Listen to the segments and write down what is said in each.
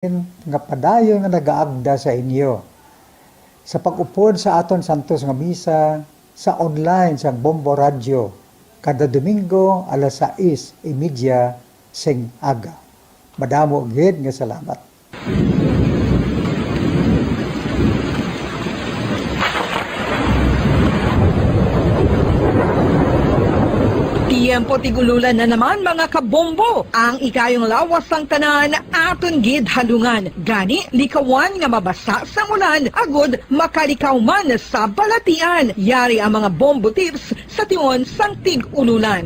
nga padayon nga nagaagda sa inyo sa pag-upod sa aton santos nga misa sa online sa Bombo Radio kada Domingo alas 6:30 sing aga. Madamo gid nga salamat. Tiempo tigululan na naman mga kabombo. Ang ikayong lawas sang tanan aton gid halungan. Gani likawan nga mabasa sa ulan agud makalikaw man sa balatian. Yari ang mga bombo tips sa tion sang tig-ululan.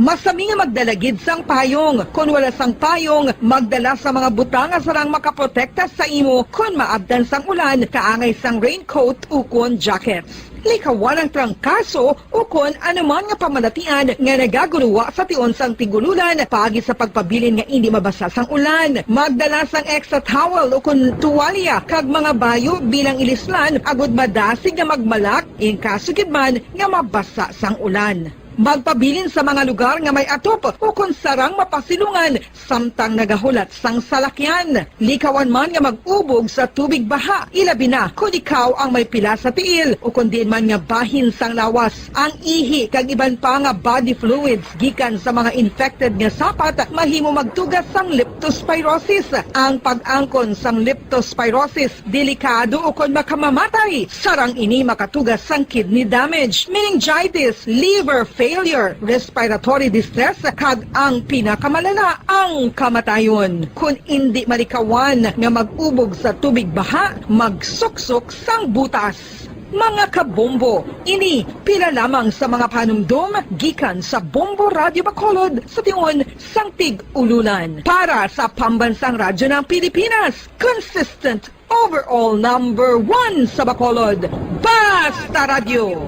Masami nga magdalagid sang payong. Kung wala sang payong, magdala sa mga butang nga sarang makaprotekta sa imo kung maabdan sang ulan, kaangay sang raincoat ukon jackets. Likawan ang trangkaso ukon anuman nga pamalatian nga nagaguluwa sa tion sang tigululan pagi sa pagpabilin nga hindi mabasa sang ulan. Magdala sang extra towel ukon tuwalya kag mga bayo bilang ilislan agud madasig nga magmalak in kaso gid man nga mabasa sang ulan. Magpabilin sa mga lugar nga may atop o kung sarang mapasilungan samtang nagahulat sang salakyan. Likawan man nga mag-ubog sa tubig baha, ilabi na kung ikaw ang may pila sa tiil o kung din man nga bahin sang lawas. Ang ihi kag iban pa nga body fluids gikan sa mga infected nga sapat mahimo magtugas sang leptospirosis. Ang pag-angkon sang leptospirosis delikado o kung makamamatay. Sarang ini makatugas sang kidney damage, meningitis, liver failure, respiratory distress, kag ang pinakamalala, ang kamatayon. Kung hindi malikawan nga mag-ubog sa tubig baha, magsuksok sang butas. Mga kabombo, ini pila lamang sa mga panumdum gikan sa Bombo Radio Bacolod sa tion sang tig-ululan. Para sa pambansang radyo ng Pilipinas, consistent overall number 1 sa Bacolod, Basta Radio,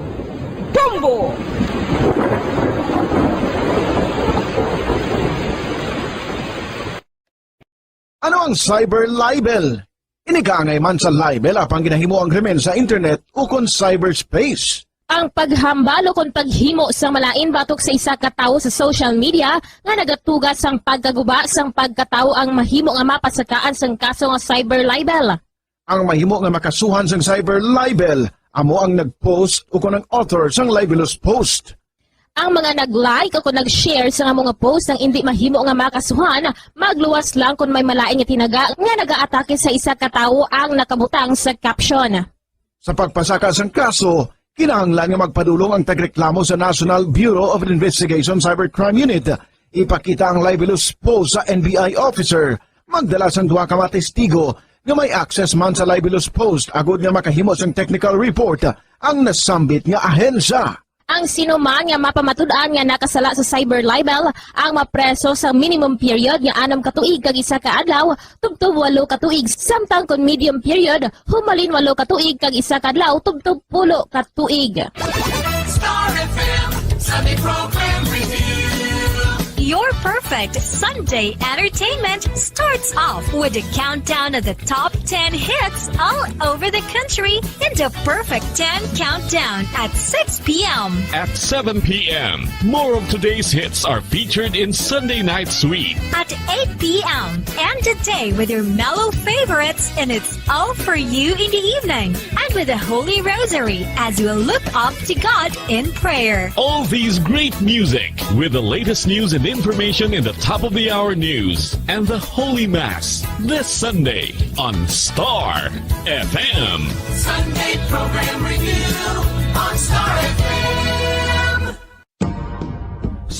Bombo! Ano ang cyber libel? Inigangay man sa libel apang ginahimo ang krimen sa internet o kon cyberspace. Ang paghambal o kung paghimo sang malain batok sa isa ka tawo sa social media nga nagatugas sang pagkaguba sang pagkatawo ang mahimo nga mapasakaan sang kaso nga cyber libel. Ang mahimo nga makasuhan sang cyber libel amo ang nag-post o kon ang author sang libelous post. Ang mga nag-like o kung nag-share sa mga post ng hindi mahimo nga makasuhan, magluwas lang kung may malain nga tinaga nga nag-aatake sa isa ka tawo ang nakabutang sa caption. Sa pagpasaka sang kaso, kinahanglan nga magpadulong ang tagreklamo sa National Bureau of Investigation Cybercrime Unit. Ipakita ang libelous post sa NBI officer, magdala sang duha ka mga testigo nga may access man sa libelous post agud nga makahimo sang technical report ang nasambit nga ahensya. Ang sinuman nga mapamatud-an nga nakasala sa cyber libel ang mapreso sa minimum period nga 6 ka tuig kag 1 ka adlaw tubtob 8 ka tuig samtang kon medium period humalin 8 ka tuig kag 1 ka adlaw tubtob 10 ka tuig. Star FM Sunday Program Review. Your perfect Sunday entertainment starts off with a countdown of the top 10 hits all over the country in the Perfect 10 Countdown at 6 p.m. At 7 p.m., more of today's hits are featured in Sunday Night Sweet. At 8 p.m. End the day with your mellow favorites and it's all for you in the evening. And with a Holy Rosary as you look up to God in prayer. All these great music with the latest news and information in the top-of-the-hour news and the Holy Mass this Sunday on Star FM. Sunday Program Review on Star FM.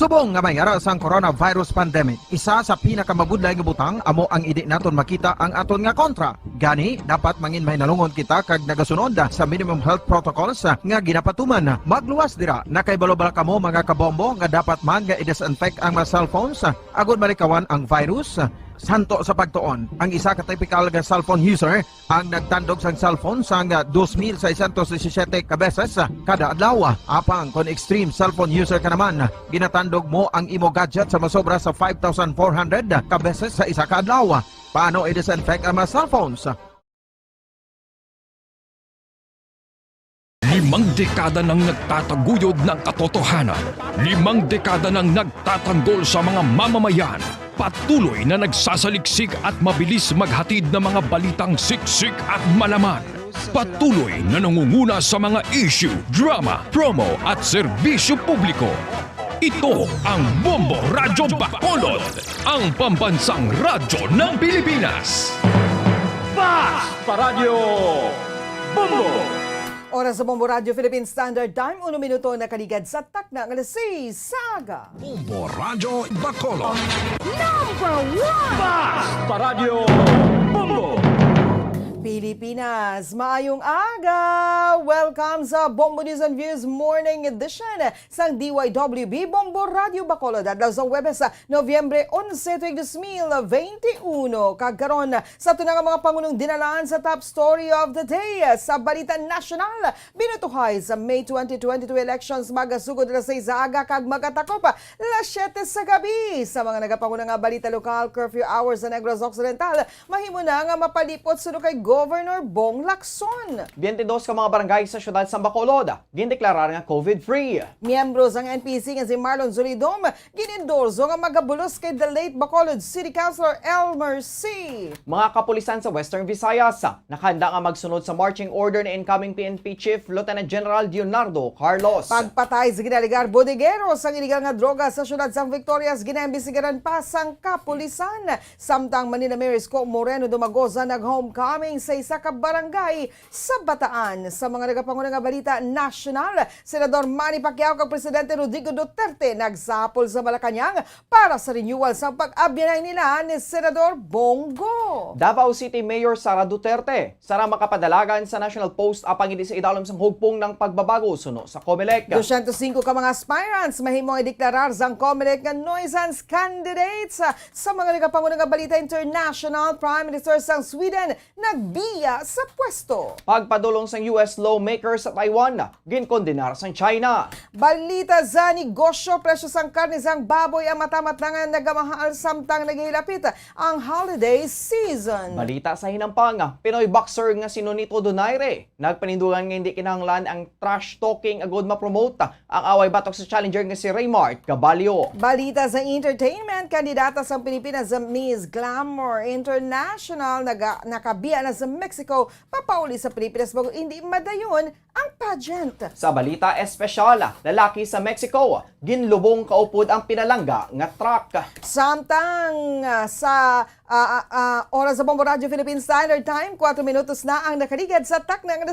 Subong nga may ara sang coronavirus pandemic, isa sa pinakamabudlay nga butang amo ang idi naton makita ang aton nga kontra. Gani, dapat mangin may nalungon kita kag nagasunod sa minimum health protocols nga ginapatuman. Magluwas dira, nakaibalo-bala kamo mga kabombo nga dapat man nga i-disinfect ang mga cellphones agud malikawan ang virus. Santo sa pagtuon, ang isa ka typical nga cellphone user ang nagtandog sang cellphone sang 2,617 ka beses kada adlaw. Apang kon extreme cellphone user ka naman, ginatandog mo ang imo gadget sa masobra sa 5,400 ka beses sa isa ka adlaw. Paano i-disinfect ang mga cellphones? Limang dekada nang nagtataguyod ng katotohanan. 5 dekada nang nagtatanggol sa mga mamamayan. Patuloy na nagsasaliksik at mabilis maghatid ng mga balitang siksik at malaman. Patuloy na nangunguna sa mga issue, drama, promo at serbisyo publiko. Ito ang Bombo Radyo Bacolod, ang pambansang radyo ng Pilipinas. Fast Paradyo Bombo! Oras sa Bombo Radio Philippine Standard Time, 1 minuto na kaligad sa takna ng alas 6 saga. Bombo Radyo Bacolod. Number 1! Fast Paradyo Bombo! Pilipinas, maayong aga! Welcome sa Bombo News and Views Morning Edition sang DYWB Bombo Radio Bacolod. Adlaw sa Webes, Nobyembre 11, 2021. Kagkaron sa tunang mga pangunong dinalaan sa top story of the day sa Balita Nasyonal. Binutuhay sa May 2022 elections magasugod alas 6 sa aga kag magatakop alas 7 sa gabi. Sa mga nagapangunang nga balita lokal, curfew hours sa Negros Occidental, mahimo na nga mapalipot suno kay Governor Bong Lacson. 22 ka mga barangay sa syudad sa Bacolod gindeklarar nga COVID-free. Miyembro sang NPC nga si Marlon Zulidom ginendorso nga magabulos kay the late Bacolod City Councilor Elmer C. Mga kapulisan sa Western Visayas nakahanda nga magsunod sa marching order ni incoming PNP Chief Lieutenant General Leonardo Carlos. Pagpatay sa ginaligar bodegero sang iligal nga droga sa syudad sang Victorias ginaimbestigaran pa sang kapulisan. Samtang Manila Mayor Isko Moreno Dumagoza nag-homecoming sa isa ka barangay sa Bataan. Sa mga nagapangunang nga balita nasyonal, Senador Manny Pacquiao kag Presidente Rodrigo Duterte nagsapol sa Malacanang para sa renewal sa pag-abyanay nila ni Senador Bongo. Davao City Mayor Sara Duterte sara makapadalagan sa National Post apang hindi sa idalom sang hugpong ng pagbabago suno sa COMELEC. 205 ka mga aspirants mahimong ideklarar sang COMELEC nga nuisance candidates. Sa mga nagapangunang nga balita international, Prime Minister sang Sweden nagbiya sa pwesto. Pagpadulong sang US lawmakers sa Taiwan ginkondenar sang China. Balita sa negosyo, presyo sang karne sang baboy ang matamat na nga nagamahal samtang naghihilapit ang holiday season. Balita sa hinampang, Pinoy boxer nga si Nonito Donaire nagpanindugan nga hindi kinahanglan ang trash talking agod ma-promote ang away batok sa challenger nga si Raymart Caballo. Balita sa entertainment, kandidata sa Pilipinas sa Miss Glamour International nakabiya na sa Mexico, papauli sa Pilipinas bago hindi madayon ang pageant. Sa balita espesyal, lalaki sa Mexico, ginlubong kaupod ang pinalangga nga truck. Samtang sa oras sa Bombo Radio Philippine Standard Time, 4 minutos na ang nakaligad sa takna ng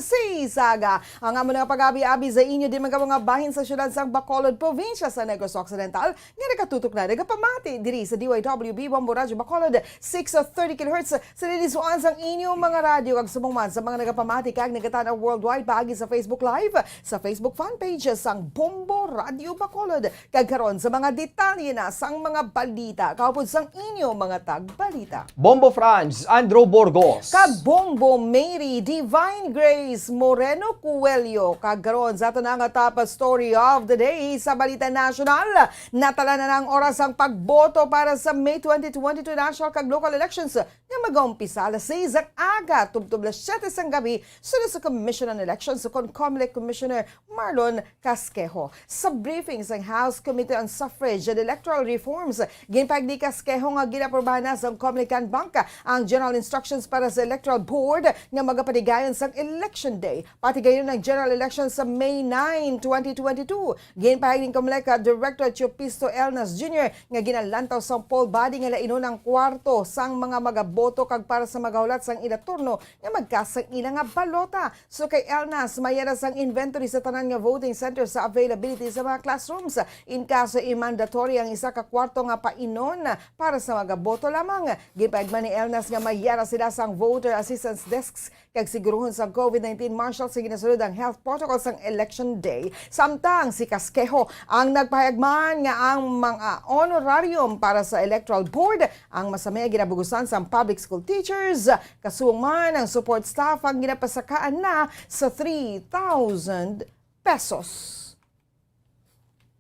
saga. Ang amo nga pag-abi-abi sa inyo din mga bahin sa syudad sang Bacolod, probinsya sa Negros Occidental, nga nakatutok na nagapamati diri sa DYWB Bombo Radio Bacolod 630 kHz sa lilisuan sang inyong mga radyo kag sumungman sa mga nagapamati kag nagatanaw worldwide paagi sa Facebook Live, sa Facebook fan page sang Bombo Radio Bacolod. Kag karon sa mga detalye na sang mga balita kaupod sang inyong mga tagbalita. Bombo Franz, Andrew Burgos. Kag Bombo Mary Divine Grace Moreno Cuello. Kag karon sa ato na nga top story of the day sa balita nasyonal. Natala na ng oras ang pagboto para sa May 2022 national kag local elections nga mag-umpisa alas 6 ang aga tubtob alas 7 sang gabi sunod sa Commission on Elections sa COMELEC Commissioner Marlon Casquejo. Sa briefing sa House Committee on Suffrage and Electoral Reforms, ginpag ni Casquejo nga ginaprobahan na sa COMELEC Bank ang general instructions para sa Electoral Board nga magapatigayon sa Election Day. Patigayon ng general election sa May 9, 2022. Ginpahig ni COMELEC Director Chupisto Elnas Jr. nga ginalantaw sa poll body nga laino ng kwarto sang mga magaboto kag para sa magahulat sang ilaturno nga magkasang ilang nga balota. So kay Elnas, mayara sang inventory sa tanan nga voting center sa availability sa mga classrooms. In kaso i-mandatory ang isa ka kwarto nga painon para sa magaboto lamang. Gipagman ni Elnas nga mayara sila sang voter assistance desks kag siguruhon sa COVID-19 marshal sa ginasunod ang health protocols sang election day. Samtang si Casquejo ang nagpahayagman nga ang mga honorarium para sa electoral board ang masamay ginabugusan sa public school teachers. Kasuong man ang support staff ang ginapasakaan na sa 3,000 pesos.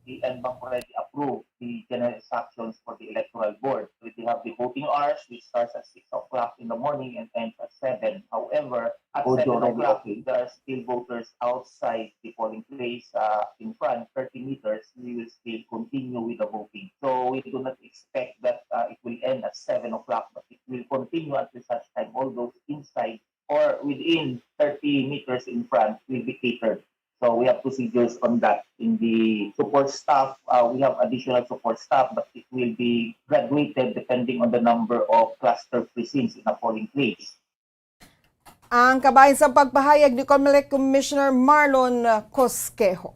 The NBank already approved the general instructions for the electoral board. We have the voting hours, which starts at 6 o'clock in the morning and ends at 7. However, at Oh, 7 already o'clock, okay. there are still voters outside the polling place in front, 30 meters. We will still continue with the voting. So we do not expect that it will end at 7 o'clock, but it will continue until such time all those inside or within 30 meters in front will be catered. So we have procedures on that. In the support staff, we have additional support staff, but it will be graduated depending on the number of cluster precincts in a polling place. Ang kabahin sa pagpahayag ni COMELEC Commissioner Marlon Casquejo.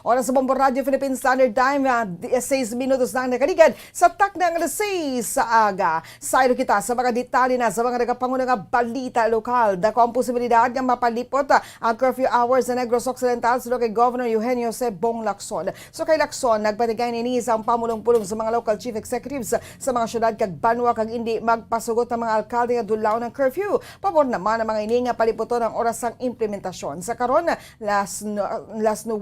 Oras sa Bombo Radio Philippine Standard Time, 6 minutos na nakaligad sa taknang 6 sa aga. Sayro kita sa mga detalye na sa mga nagapangunang balita lokal. Dako ang posibilidad nga mapalipot ang curfew hours sa Negros Occidental sa kay Governor Eugenio C. Bong Lacson. So kay Lacson, nagpatigay ni sa pamulong-pulong sa mga local chief executives sa mga syudad kag banwa kag hindi magpasugot ang mga alkalde nga dulaw ng curfew. Pabor naman ang mga ini nga paliputon ang oras ng implementasyon. Sa karon las 9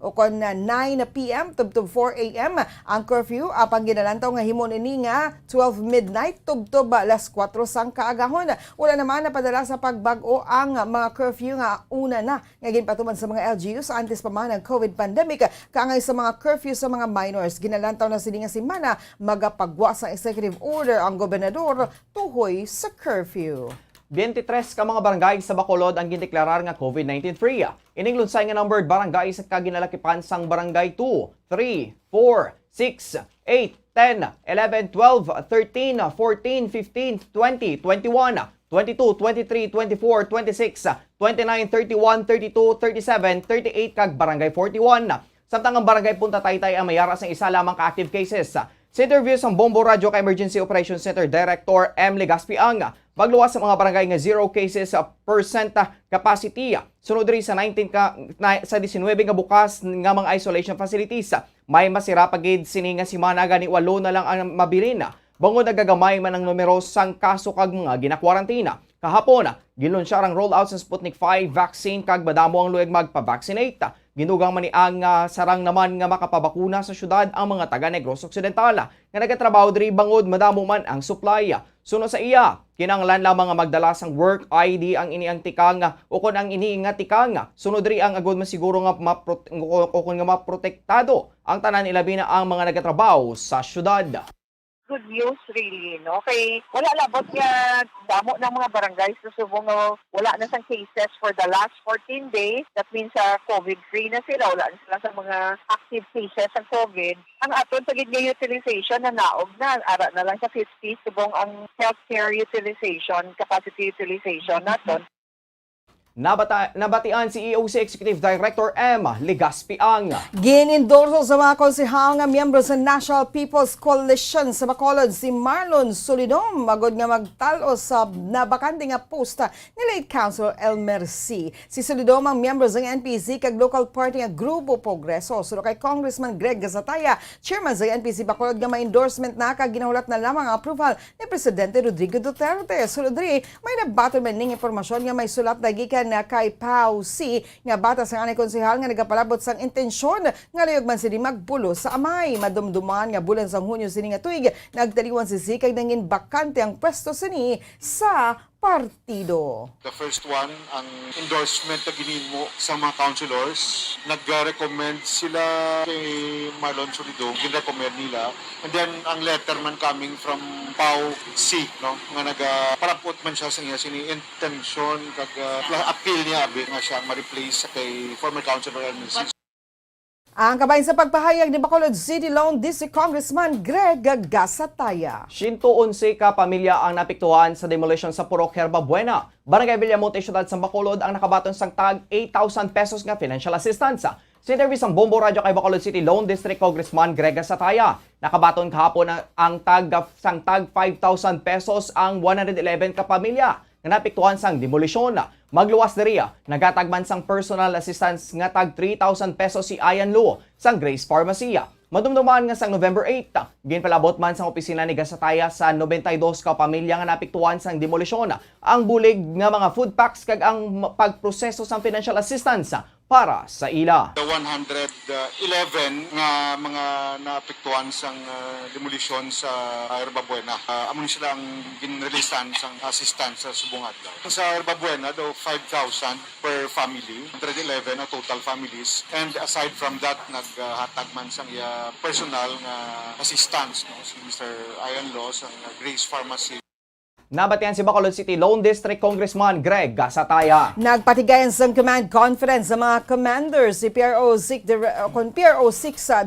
o kon 9 p.m. tubtob 4 a.m. ang curfew apang ginalantaw nga himon ini nga 12 midnight tubtob las 4 sang kaagahon. Wala naman napadala sa pagbag-o ang mga curfew nga una na nga ginpatuman sa mga LGUs antes pa man ang COVID pandemic. Kaangay sa mga curfew sa mga minors, ginalantaw na sini nga semana magapagwa sa executive order ang gobernador tuhoy sa curfew. 23 ka mga barangay sa Bacolod ang gindeklarar nga COVID-19 free. Ining lunsay nga numbered barangay sa kaginalakipan sang barangay 2, 3, 4, 6, 8, 10, 11, 12, 13, 14, 15, 20, 21, 22, 23, 24, 26, 29, 31, 32, 37, 38 kag barangay 41. Samtang ang barangay Punta Taytay ang mayara sa isa lamang ka active cases. Sa interview sa Bombo Radio kay Emergency Operations Center Director M. Legaspi-ang, magluwas sa mga barangay nga 0 cases percent capacity. Sunod rin sa 19 sa 19 nga bukas nga mga isolation facilities. May masira pagid sini nga semana gani 8 na lang ang mabilin. Bangod nagagamay man ang numero sang kaso kag mga ginakwarantina. Kahapon, gilunsya ang rollout sa Sputnik 5 vaccine kag madamo ang luwag magpa-vaccinate. Ginugang man ni ang sarang naman nga makapabakuna sa syudad ang mga taga Negros Occidental nga nagatrabaho diri bangod madamo man ang supply. Suno sa iya, kinanglan lamang nga magdala sang work ID ang iniang tikang o kon ang ini nga tikang. Sunod diri ang agod masiguro nga maprotektado ang tanan ilabi na ang mga nagatrabaho sa syudad. Good news really, no? Kay wala labot nga damo ng mga barangay sa Subo nga wala na sang cases for the last 14 days. That means COVID-free na sila. Wala na sila sa mga active cases ng COVID. Ang aton sa gid utilization na naog na. Ara na lang sa 50 subong ang healthcare utilization, capacity utilization naton. Nabatian si EOC Executive Director M. Legaspi-ang. Ginendorso sa mga konsehal nga miyembro sa National People's Coalition sa Bacolod si Marlon Solidom magod nga magtalo sa nabakante nga post ni late Councilor Elmer C. Si Solidom ang miyembro sa NPC kag local party nga Grupo Progreso. Sulo kay Congressman Greg Gasataya, chairman sa NPC Bacolod nga may endorsement na kag ginahulat na lamang ang approval ni Presidente Rodrigo Duterte. Sulod ri may nabaton man ning impormasyon nga may sulat na gikan na kay Pau C nga bata sa anay konsehal nga nagapalabot sang intensyon nga layog man sini magpulo sa amay. Madumduman nga bulan sang Hunyo sini nga tuig nagtaliwan si C kay nangin bakante ang pwesto sini sa partido. The first one, ang endorsement na ginimo sa mga councilors. Nag-recommend sila kay Marlon Solidom, gin-recommend nila. And then, ang letter man coming from Pau C, no? Nga nag-parapot man siya sa iya, sini-intention, appeal niya, nga siya ma-replace kay former councilor MNC. Ang kabahin sa pagpahayag ni Bacolod City Lone District Congressman Greg Gasataya. 111 ka pamilya ang napiktuhan sa demolition sa Purok Herba Buena. Barangay Villamonte, Ciudad sa Bacolod ang nakabaton sang tag 8,000 pesos nga financial assistance. Sa interview sa Bombo Radio kay Bacolod City Lone District Congressman Greg Gasataya, nakabaton kahapon ang tag 5,000 pesos ang 111 ka pamilya nga napiktuhan sang demolisyon. Magluwas diri, nagatagman sang personal assistance nga tag 3,000 pesos si Ayan Lu sang Grace Pharmacy. Madumduman nga sang November 8, ginpalabot man sang opisina ni Gasataya sa 92 ka pamilya nga napiktuhan sang demolisyon ang bulig nga mga food packs kag ang pagproseso sang financial assistance para sa ila. The 111 nga mga naapektuhan sang demolition sa Herba Buena. Amon sila ang ginreleasean sang assistance sa subong adlaw. Sa Herba Buena daw 5,000 per family, 111 na total families. And aside from that, naghatag man sang personal nga assistance no si Mr. Ian Law sang Grace Pharmacy. Nabatian si Bacolod City Lone District Congressman Greg Gasataya. Nagpatigayan sa command conference sa mga commanders si PRO6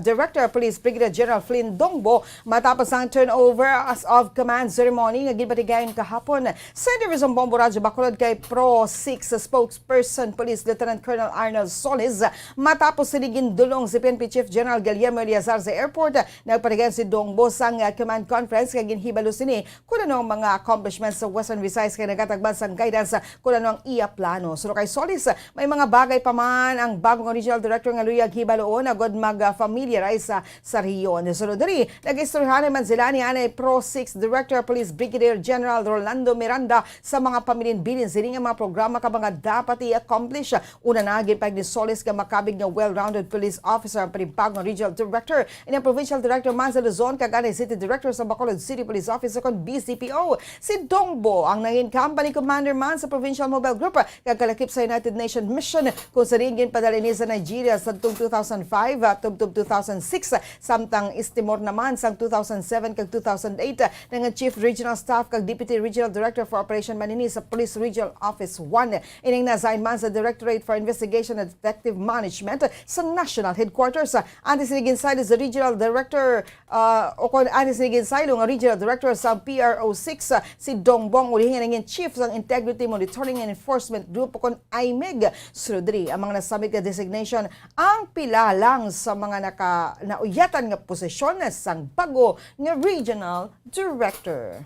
Director Police Brigadier General Flynn Dongbo matapos ang turnover of command ceremony nga ginpatigayan kahapon sa Division Bombo Radyo Bacolod kay Pro6 spokesperson Police Lieutenant Colonel Arnold Solis matapos siligin dulong si PNP Chief General Guillermo Eleazar sa airport. Nagpatigayan si Dongbo sa command conference kay ginhibalo sini kung ano ang mga accomplishments sa Western Visayas kay nagatagban sang guidance kung ano ang iya plano. So kay Solis, may mga bagay pa man ang bagong Regional Director nga luyag hibaloon agad mag-familiarize sa riyon. So diri, nag-istoryahan man sila ni Anay Pro6 Director Police Brigadier General Rolando Miranda sa mga pamilin-bilin sini nga mga programa ka mga dapat i-accomplish. Una na gipag ni Solis nga makabig nga well-rounded police officer ang panibagong Regional Director in ang Provincial Director man sa Luzon kag Anay City Director sa Bacolod City Police Officer kon BCPO. Si Dongbo ang naging company commander man sa Provincial Mobile Group kagkalakip sa United Nations Mission kung sa ringin padala ni sa Nigeria sa 2005 at 2006 samtang istimor naman sa 2007 kag 2008 ng Chief Regional Staff kag Deputy Regional Director for Operation Manini sa Police Regional Office 1 ining nasign man sa Directorate for Investigation and Detective Management sa National Headquarters. Antes sinigin side sa Regional Director o kon antes sinigin side ng Regional Director sa PRO6 si Dongbong ulihin nga Chief ng Integrity Monitoring and Enforcement Group kon IMEG. Sudri ang mga nasamit nga designation ang pila lang sa mga nauyatan nga posisyon sang bago nga Regional Director.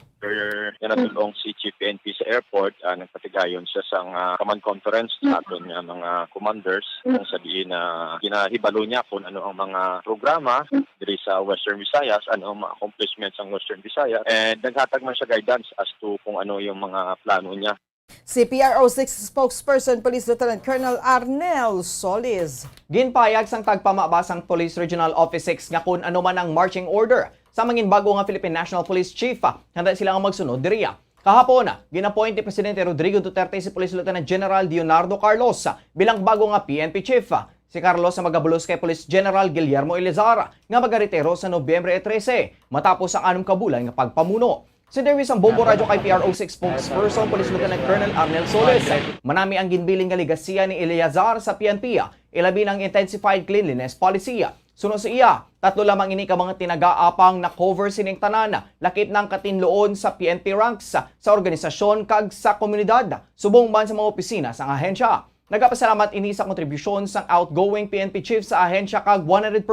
Natulong si Chief PNP sa airport, nagpatigayon siya sa command conference sa aton nga mga commanders kung sabihin na ginahibalo niya kung ano ang mga programa diri sa Western Visayas, ano ang mga accomplishments ng Western Visayas, and naghatag man siya guidance as to kung ano yung mga plano niya. Si PRO6 spokesperson Police Lieutenant Colonel Arnel Solis. Ginpayag sang tagpamabasang Police Regional Office 6 nga kung ano man ang marching order sa mangin bago nga Philippine National Police Chief. Handa sila nga magsunod diriya. Kahapon, ginapoint ni Presidente Rodrigo Duterte si Police Lieutenant General Leonardo Carlos bilang bago nga PNP Chief. Si Carlos sa magabulos kay Police General Guillermo Eleazar nga magaritero sa Nobyembre 13 matapos ang 6 ka bulan nga pagpamuno. Si Dervis ang Bombo Radyo kay PRO6 spokesperson Police Lieutenant Colonel Arnel Solis. Manami ang ginbiling nga ligasiya ni Eleazar sa PNP, ilabi ng intensified cleanliness policy. Sunod sa iya, 3 lamang ini ka mga tinagaapang na cover sining tanan, lakip ng katinloon sa PNP ranks sa organisasyon kag sa komunidad, subong man sa mga opisina sa ahensya. Nagapasalamat ini sa kontribusyon sang outgoing PNP chief sa ahensya kag 100%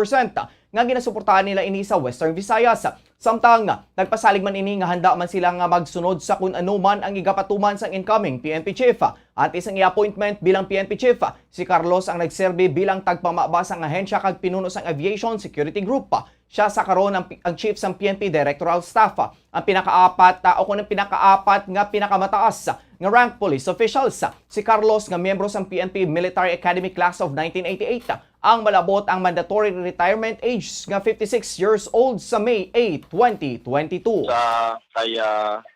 nga ginasuportahan nila ini sa Western Visayas. Samtang nagpasalig man ini nga handa man sila nga magsunod sa kung ano man ang igapatuman sang incoming PNP chief. At isang i-appointment bilang PNP chief, si Carlos ang nagserbi bilang tagpamabas ang ahensya kag pinuno sang Aviation Security Group. Siya sa karon ang chief sang PNP Directoral Staff, ang pinakaapat nga pinakamataas nga rank police officials. Si Carlos nga miyembro sang PNP Military Academy Class of 1988. Ang malabot ang mandatory retirement age nga 56 years old sa May 8, 2022. Sa kay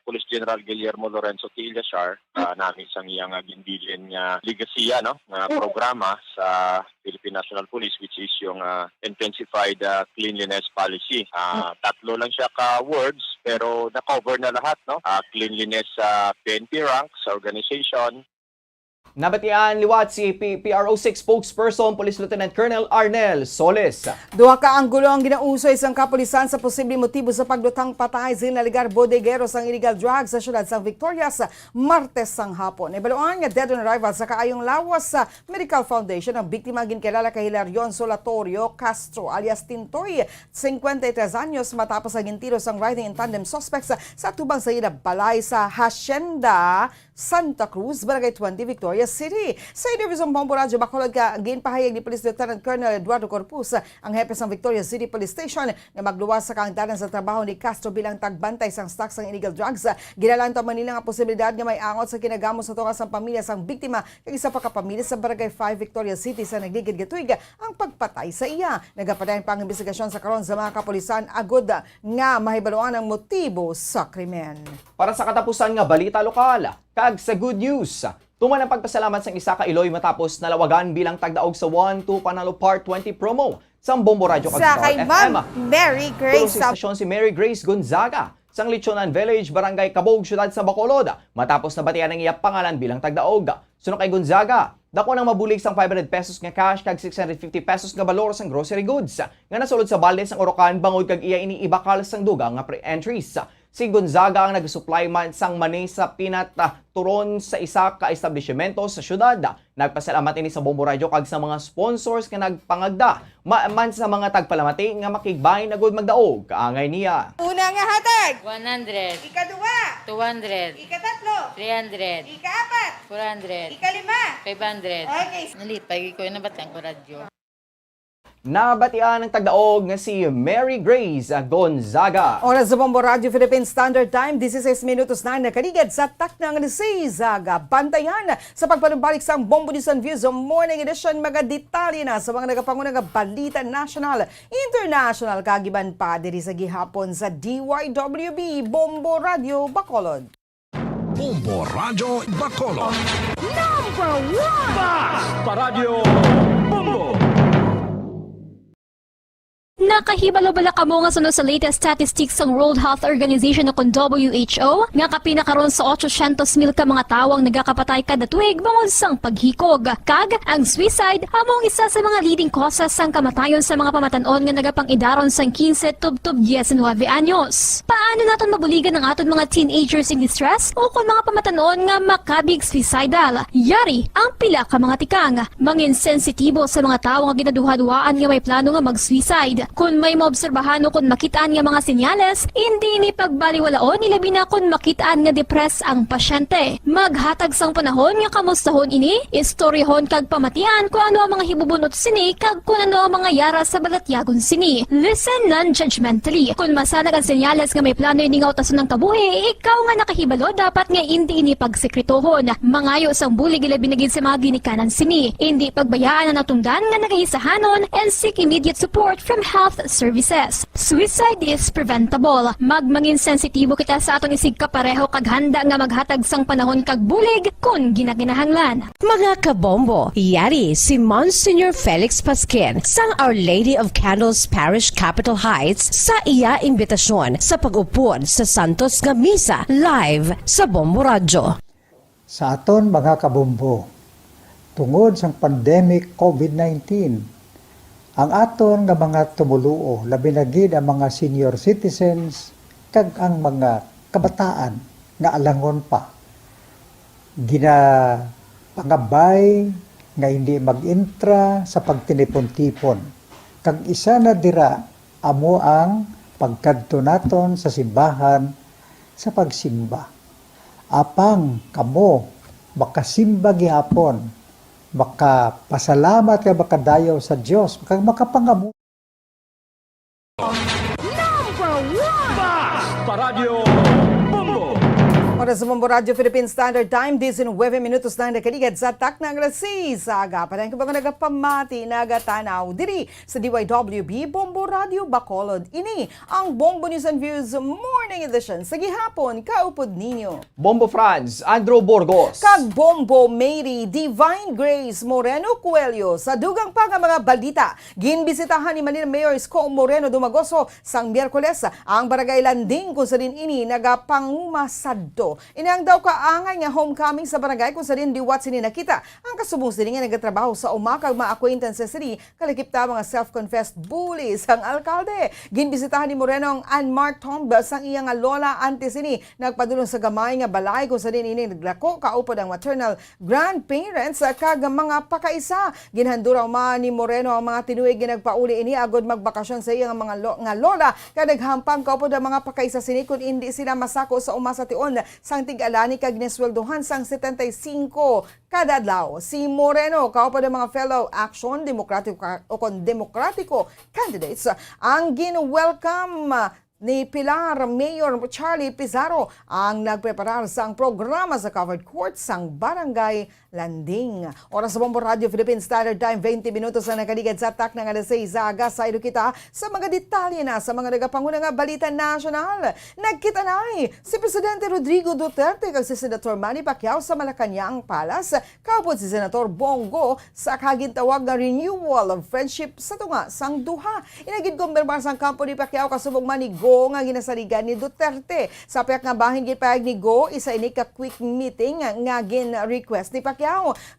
Police General Guillermo Lorenzo T. Eleazar, namin sang iyang ginbilin nga ligasiya no nga programa sa Philippine National Police, which is yung intensified cleanliness policy. 3 lang siya ka words pero na-cover na lahat no. Cleanliness sa PNP rank sa organization. Nabatian liwat si PRO6 spokesperson Police Lieutenant Colonel Arnel Solis. Duha ka anggulo ang ginausoy sang kapulisan sa posibleng motibo sa pagdutang patay sa naligar bodegero sang illegal drugs sa syudad sang Victoria sa Martes sang hapon. Ibaluan nga dead on arrival sa kaayong lawas sa Medical Foundation ang biktima ginkilala kay Hilarion Solatorio Castro alias Tintoy, 53 anyos matapos ang gintiro sang riding in tandem suspects sa tubang sa ilab balay sa Hacienda Santa Cruz, Barangay 20, Victoria Victoria City. Sa interview sa Bombo Radio Bacolod ka ginpahayag ni Police Lieutenant Colonel Eduardo Corpus, ang hepe sa Victoria City Police Station, na magluwas sa kaangdanan sa trabaho ni Castro bilang tagbantay sang stocks ng illegal drugs. Ginalantaw man nila nga posibilidad nga may angot sa kinagamos sa tungas ng pamilya sang biktima kag isa pa ka pamilya sa Barangay 5 Victoria City sa nagligid gatuig ang pagpatay sa iya. Nagapadayon pa ang investigasyon sa karon sa mga kapulisan agud nga mahibaluan ang motibo sa krimen. Para sa katapusan nga balita lokal, kag sa good news, tuman ang pagpasalamat sang isa ka Iloy matapos nalawagan bilang tagdaog sa 1-2 Panalo Part 20 promo sa Bombo Radio kag Sa Star kay FM. Ma'am Mary Grace Tulong sa istasyon si Mary Grace Gonzaga sang Lechonan Village, Barangay Cabog, Syudad sa Bacolod, matapos nabatian ang iya pangalan bilang tagdaog. Suno kay Gonzaga, dako nang mabulig sang 500 pesos nga cash kag 650 pesos nga balor sang grocery goods nga nasulod sa balde sang Orocan bangod kag iya iniibakal sang duga nga pre-entries. Si Gonzaga ang nag-supply man sang mani sa turon sa isa ka establishmento sa syudad. Nagpasalamat ini sa Bombo Radio kag sa mga sponsors nga nagpangagda man sa mga tagpalamati nga makigbay na gud magdaog kaangay niya. Una nga hatag 100, ikaduwa 200, ikatatlo 300, ikaapat 400, ikalima 500. Okay. Nalit, pagi ko na batang ko radyo. Nabatian ng tagdaog nga si Mary Grace Gonzaga. Oras sa Bombo Radio Philippine Standard Time, 16 minutos na nakaligid sa taknang ni Zaga. Bantayan sa pagpanumbalik sa Bombo News and Views Morning Edition, mga detalye na sa mga nagapangunang balita national, international, kagiban pa diri sa gihapon sa DYWB Bombo Radio Bacolod. Bombo Radio Bacolod. Number 1! Basta Radio Bombo! Nakahibalo-bala ka mo nga sunod sa latest statistics ng World Health Organization o WHO nga kapinakaroon sa 800,000 ka mga tawang nagakapatay kada tuig bangod sang paghikog. Kag ang suicide among isa sa mga leading causes sang kamatayon sa mga pamatanon nga nagapang-idaron sang 15 tub 19 anyos. Paano naton mabuligan ang aton mga teenagers in distress o kung mga pamatanon nga makabig suicidal? Yari ang pila ka mga tikang mangin sensitibo sa mga tawo nga ginaduhaduaan nga may plano nga mag-suicide. Kung may maobserbahan o kung makitaan nga mga senyales, hindi ni pagbaliwalaon nilabi na kung makitaan nga depress ang pasyente. Maghatag sang panahon nga kamustahon ini, istorihon kag pamatian kung ano ang mga hibubunot sini kag kung ano ang mga yara sa balatyagon sini. Listen non-judgmentally. Kung masanag ang senyales nga may plano ini nga utason ng kabuhi, ikaw nga nakahibalo dapat nga hindi ini pagsekretohon. Mangayo sang bulig ilabi na gid sa mga ginikanan sini. Hindi pagbayaan ang natungdan nga nagahisahanon and seek immediate support from health services. Suicide is preventable. Magmangin sensitibo kita sa atong isig kapareho kag handa nga maghatag sang panahon kag bulig kung ginaginahanglan. Mga kabombo, yari si Monsignor Felix Pasquin sang Our Lady of Candles Parish Capitol Heights sa iya imbitasyon sa pag-upod sa Santos nga Misa live sa Bombo Radio. Sa aton mga kabombo, tungod sang pandemic COVID-19, ang aton nga mga tumuluo, labi na gid ang mga senior citizens kag ang mga kabataan nga alangon pa. Pangabay nga hindi mag-intra sa pagtinipon-tipon. Kag isa na dira amo ang pagkadto naton sa simbahan sa pagsimba. Apang kamo makasimba gihapon, makapasalamat ka makadayaw sa Diyos, makapangamo. Number 1! Basta Radio Bombo! Oras sa Bombo Radio Philippine Standard Time, 19 minutos na nakaligid sa taknang Saga. Padayon ka ba nga nagapamati, nagatanaw diri sa DYWB Bombo Radio Bacolod. Ini ang Bombo News and Views Morning Edition sa gihapon, kaupod ninyo. Bombo Franz, Andrew Burgos. Kag Bombo Mary, Divine Grace Moreno Cuello. Sa dugang pa nga mga balita, ginbisitahan ni Manila Mayor Isko Moreno Dumagoso sang Miyerkules ang Barangay Landing kung sa din ini nagapangumasadto. Inang daw kaangay nga homecoming sa barangay kung sa din diwat sini nakita ang kasubong sini nga nagatrabaho sa umakag mga acquaintances sini kalikipta mga self-confessed bullies ang alkalde. Ginbisitahan ni Moreno ang Anmar Tomba sang iyang iya nga lola antes ini nagpadulong sa gamay nga balay kung sa din ini naglako kaupod ang maternal grandparents kag mga pakaisa. Ginhanduraw man ni Moreno ang mga tinuig nga nagpauli ini agod magbakasyon sa iya nga lola kag naghampang kaupod ang mga pakaisa sini kung hindi sila masako sa umasa tion sang tig-alani kag nesweldohan sang 75 kada adlaw. Si Moreno kaupod ang mga fellow Action Demokratiko candidates ang gin-welcome ni Pilar Mayor Charlie Pizarro ang nagpreparar sang programa sa covered court sang Barangay Landing. Oras sa Bombo Radio Philippine Standard Time, 20 minutos na nakaligad sa tak ng alas 6 aga. Saydo kita sa mga detalye na sa mga nagapanguna nga balita nasyonal. Nagkita na si Presidente Rodrigo Duterte kag si Senator Manny Pacquiao sa Malacañang Palace. Kaupod si Senator Bombo sa kagintawag nga renewal of friendship sa tunga sang duha. Inagid kumbirmar sang kampo ni Pacquiao kasubong man ni Go nga ginasaligan ni Duterte. Sa payak nga bahin gipayag ni Go, isa ini ka quick meeting nga gin-request ni Pacquiao.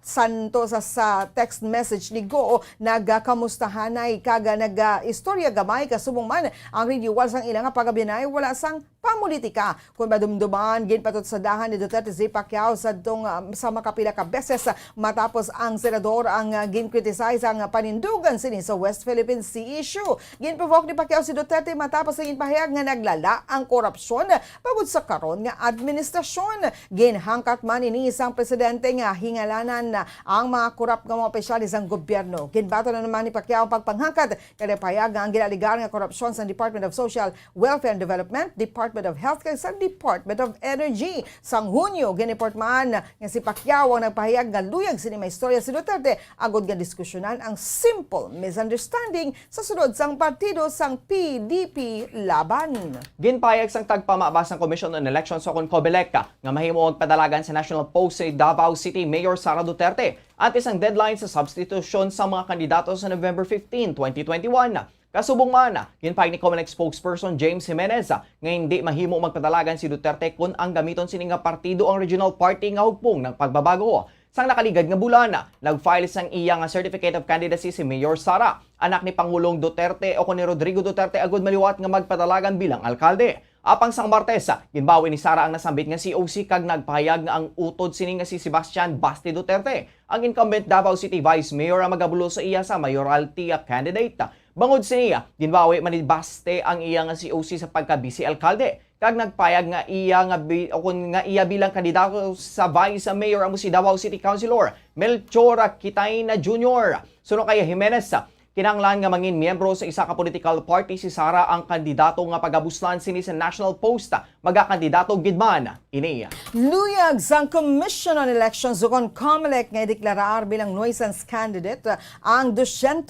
Santo sa text message ni Go, nagkamustahanay kaga nag-istorya gamay kasubong man ang renewal sang ilang pagabinay wala sang pamulitika. Kung madumduman, ginpatot sa dahan ni Duterte si Pacquiao sa makapila ka beses matapos ang senador ang gin-criticize ang panindugan sini sa West Philippine Sea issue. Gin-provoke ni Pacquiao si Duterte matapos sa ginpahayag nga naglala ang korupsyon pagod sa karon nga administrasyon. Ginhangkat man ini isang presidente nga hingalanan ang mga korap nga mga opisyalis ng gobyerno. Ginbato na naman ni Pacquiao ang pagpanghangkat kada payag nga ang ginaligar nga korupsyon sa Department of Social Welfare and Development, Department of Health kag sa Department of Energy. Sang Hunyo, giniport man nga si Pacquiao ang nagpahayag nga luyag sini may istorya si Duterte agod nga diskusyonan ang simple misunderstanding sa sunod sang partido sang PDP laban. Ginpayag sang tagpamabas ng Commission on Elections sa CONCOMELEC nga mahimo og padalagan sa National Post sa Davao City Mayor Sara Duterte at isang deadline sa substitution sa mga kandidato sa November 15, 2021. Kasubong man, ginpayag ni COMELEC spokesperson James Jimenez nga hindi mahimo magpadalagan si Duterte kung ang gamiton sini nga partido ang regional party nga hugpong ng pagbabago. Sang nakaligad nga bulan, nag-file sang iya nga Certificate of Candidacy si Mayor Sara, anak ni Pangulong Duterte o ni Rodrigo Duterte agud maliwat nga magpadalagan bilang alkalde. Apang sang Martes, ginbawi ni Sara ang nasambit nga COC kag nagpahayag nga ang utod sini nga si Sebastian Basti Duterte, ang incumbent Davao City Vice Mayor ang magabulo sa iya sa mayoralty candidate. Bangod siniya, ginbawi man ni Baste ang iya nga COC sa pagka-vice alkalde. Kag nagpayag nga iya bilang kandidato sa Vice Mayor ang si Davao City Councilor Melchor Quitaina Jr. Suno kay Jimenez, kinahanglan nga mangin miyembro sa isa ka political party si Sara ang kandidato nga pagabuslan sini sa National Post magakandidato gidman ini. Luyag sang Commission on Elections o CONCOMELEC nga deklarar bilang nuisance candidate ang 205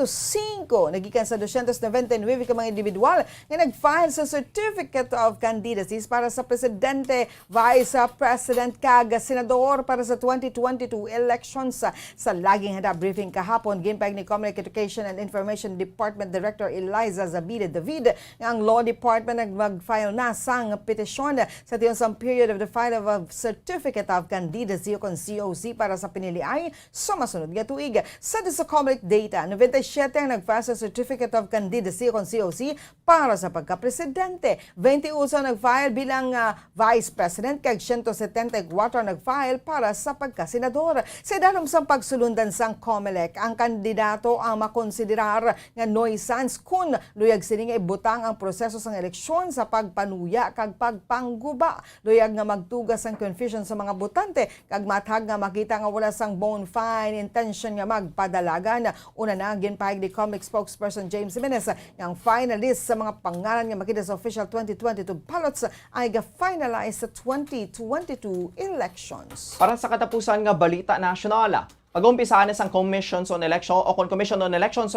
nagikan sa 299 ka mga individual nga nag-file sa Certificate of Candidacies para sa Presidente, Vice President kag Senador para sa 2022 elections. Sa laging handa briefing kahapon, ginpayag ni COMELEC Education and Information Department Director Eliza Zabide David nga ang Law Department nag-file na sang petisyon sa tiyosang period of the file of a Certificate of Candidacy o COC para sa piniliay sa masunod nga tuig. Sa COMELEC data, 97 ang nag-file sa Certificate of Candidacy o COC para sa pagka-presidente. 21 ang nag-file bilang Vice President kag 174 ang nag-file para sa pagka-senador. Sa dalom sang pagsulundan sang COMELEC, ang kandidato ang makonsiderar nga nuisance kung luyag sini nga ibutang ang proseso sang eleksyon sa pagpanuya kag pagpangguba. Luyag nga magtugas ang confusion sa mga botante kag matag nga makita nga wala sang bona fide intention nga magpadalagan. Una na ginpahayag ni COMELEC spokesperson James Jimenez nga ang finalist sa mga pangalan nga makita sa official 2022 ballots ay ga-finalize sa 2022 elections. Para sa katapusan nga balita nasyonal, pag-umpisahan na sang Commission on Elections o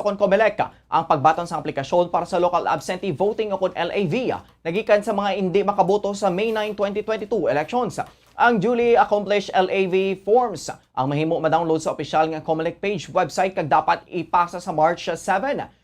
CONCOMELEC ang pagbaton sa aplikasyon para sa local absentee voting o LAV nagikan sa mga hindi makaboto sa May 9, 2022 elections. Ang duly accomplished LAV forms ang mahimo ma-download sa opisyal nga COMELEC page website kag dapat ipasa sa March 7,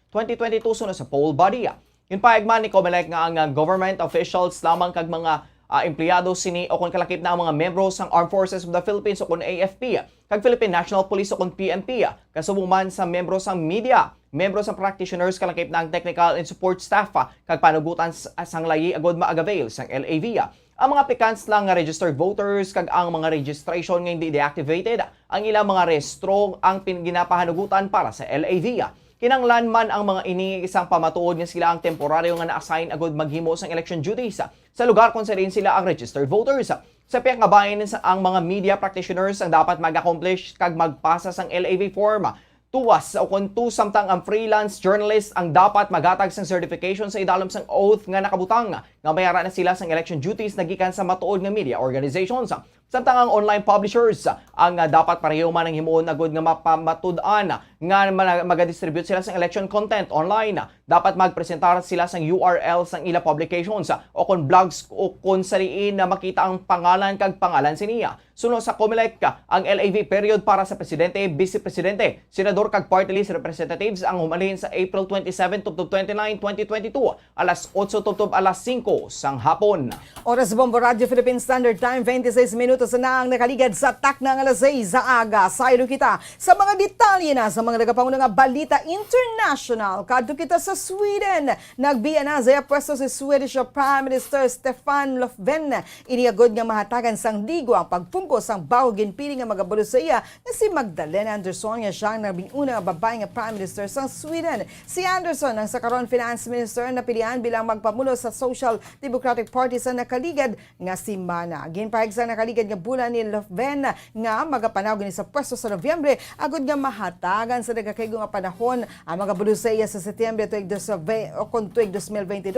2022 sunod sa poll body. Ginpayag man ni COMELEC nga ang government officials lamang kag mga empleyado sini o kon kalakip na ang mga membro sang Armed Forces of the Philippines o kon AFP, kag Philippine National Police o kon PNP, kasubong man sa membro sang media, membro sang practitioners kalakip na ang technical and support staff, kag panugutan sang layi agod maagavail sang LAV. Ang mga applicants lang nga registered voters kag ang mga registration nga hindi deactivated, ang ilang mga rehistro ang ginapahanugutan para sa LAV. Kinanglan man ang mga ini isang pamatuod nga sila ang temporaryo nga na-assign agod maghimo sang election duties sa lugar kung saan sila ang registered voters. Sa piyang kabayan ang mga media practitioners ang dapat mag-accomplish kag magpasa sang LAV form. Tuwas o kung samtang ang freelance journalist ang dapat magatag sang certification sa idalom sang oath nga nakabutang nga mayara na sila sang election duties nagikan sa matuod nga media organizations. Samtang ang online publishers ang dapat pareho man ang himuon agod nga mapamatud-an nga magadistribute sila sang election content online. Dapat magpresentar sila sang URL sang ila publications o kung blogs o kung sariin na makita ang pangalan kag pangalan siniya. Suno sa COMELEC, ang LAV period para sa presidente, vice-presidente, senador kag party list representatives ang humalin sa April 27 to 29, 2022, alas 8 to alas 5 sang hapon. Oras sa Bombo Radio Philippine Standard Time, 26 minutos na ang nakaligad sa tak ng alas 6 sa aga. Sayro kita sa mga detalye na sa mga nagapangulo nga balita international. Kadto kita sa Sweden. Nagbiya na sa pwesto si Swedish Prime Minister Stefan Löfven. Iniagod nga mahatagan sang digo ang pagpungkos ang bawagin pili nga magabulo sa iya na si Magdalena Andersson nga siyang nabing una nga babae nga Prime Minister sa Sweden. Si Andersson ang sa karon Finance Minister na pilihan bilang magpamulo sa Social Democratic Party sa nakaligad nga simana. Ginpahig sa nakaligad nga bulan ni Löfven nga magapanawag ni sa pwesto sa Nobyembre agud nga mahatagan sa nagakaygo nga panahon ang magabulo sa iya sa Setyembre tuig 2022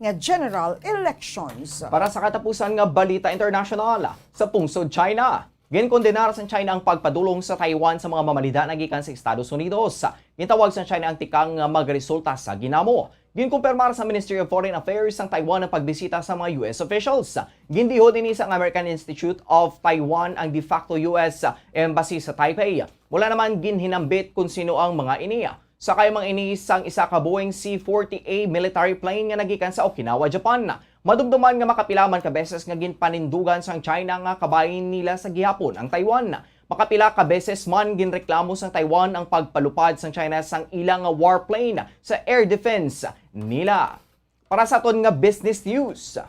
nga general elections. Para sa katapusan nga balita international, sa pungsod China, ginkondenar sa China ang pagpadulong sa Taiwan sa mga mamalida na gikan sa Estados Unidos. Gintawag sa China ang tikang magresulta sa ginamo. Ginkumpirmar sa Ministry of Foreign Affairs ang Taiwan ang pagbisita sa mga US officials. Gindihod din sa American Institute of Taiwan ang de facto US Embassy sa Taipei. Wala naman ginhinambit kung sino ang mga iniya. Sakay mang iniisang isa ka Boeing C-40A military plane nga nagikan sa Okinawa, Japan. Madumduman nga makapilaman ka beses nga ginpanindugan sang China nga kabayin nila sa gihapon ang Taiwan. Makapila ka beses man ginreklamo sang Taiwan ang pagpalupad sang China sang ilang warplane sa air defense nila. Para sa aton nga business news,